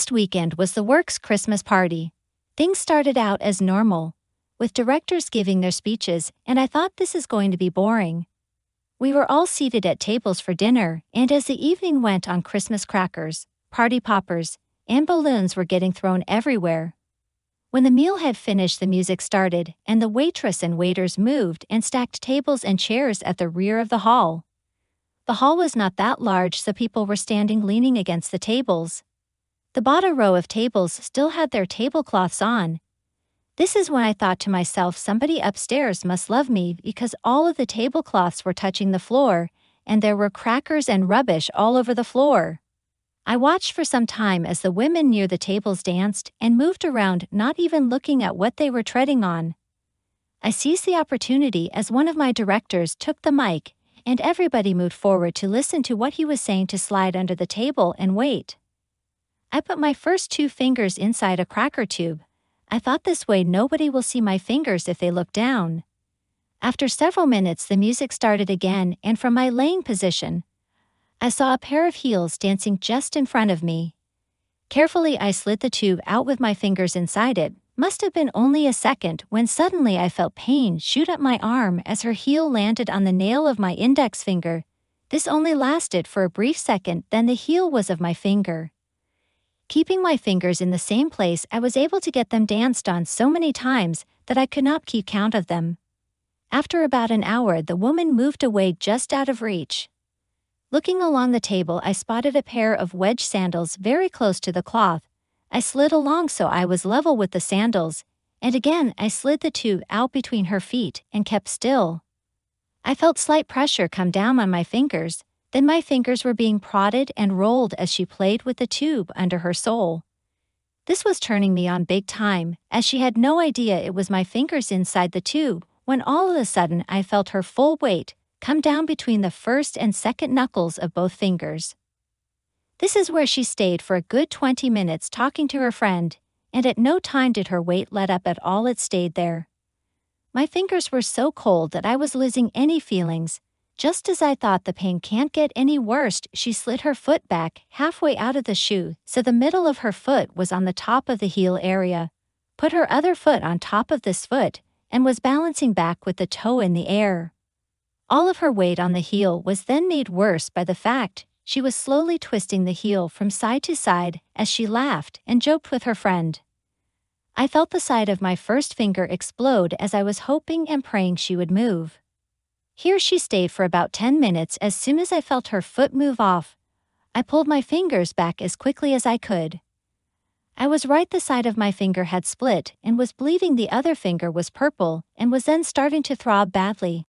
Last weekend was the work's Christmas party. Things started out as normal, with directors giving their speeches, and I thought this is going to be boring. We were all seated at tables for dinner, and as the evening went on, Christmas crackers, party poppers, and balloons were getting thrown everywhere. When the meal had finished, the music started, and the waitress and waiters moved and stacked tables and chairs at the rear of the hall. The hall was not that large, so people were standing leaning against the tables. The bottom row of tables still had their tablecloths on. This is when I thought to myself, somebody upstairs must love me, because all of the tablecloths were touching the floor, and there were crackers and rubbish all over the floor. I watched for some time as the women near the tables danced and moved around, not even looking at what they were treading on. I seized the opportunity as one of my directors took the mic, and everybody moved forward to listen to what he was saying, to slide under the table and wait. I put my first 2 fingers inside a cracker tube. I thought, this way nobody will see my fingers if they look down. After several minutes, the music started again, and from my laying position, I saw a pair of heels dancing just in front of me. Carefully, I slid the tube out with my fingers inside it. Must have been only a second when suddenly I felt pain shoot up my arm as her heel landed on the nail of my index finger. This only lasted for a brief second, then the heel was of my finger. Keeping my fingers in the same place, I was able to get them danced on so many times that I could not keep count of them. After about an hour, the woman moved away just out of reach. Looking along the table, I spotted a pair of wedge sandals very close to the cloth. I slid along so I was level with the sandals, and again I slid the tube out between her feet and kept still. I felt slight pressure come down on my fingers. Then my fingers were being prodded and rolled as she played with the tube under her sole. This was turning me on big time, as she had no idea it was my fingers inside the tube, when all of a sudden I felt her full weight come down between the first and second knuckles of both fingers. This is where she stayed for a good 20 minutes talking to her friend, and at no time did her weight let up at all, it stayed there. My fingers were so cold that I was losing any feelings. Just as I thought the pain can't get any worse, she slid her foot back halfway out of the shoe, so the middle of her foot was on the top of the heel area, put her other foot on top of this foot, and was balancing back with the toe in the air. All of her weight on the heel was then made worse by the fact she was slowly twisting the heel from side to side as she laughed and joked with her friend. I felt the side of my first finger explode as I was hoping and praying she would move. Here she stayed for about 10 minutes. As soon as I felt her foot move off, I pulled my fingers back as quickly as I could. I was right, the side of my finger had split and was bleeding. The other finger was purple and was then starting to throb badly.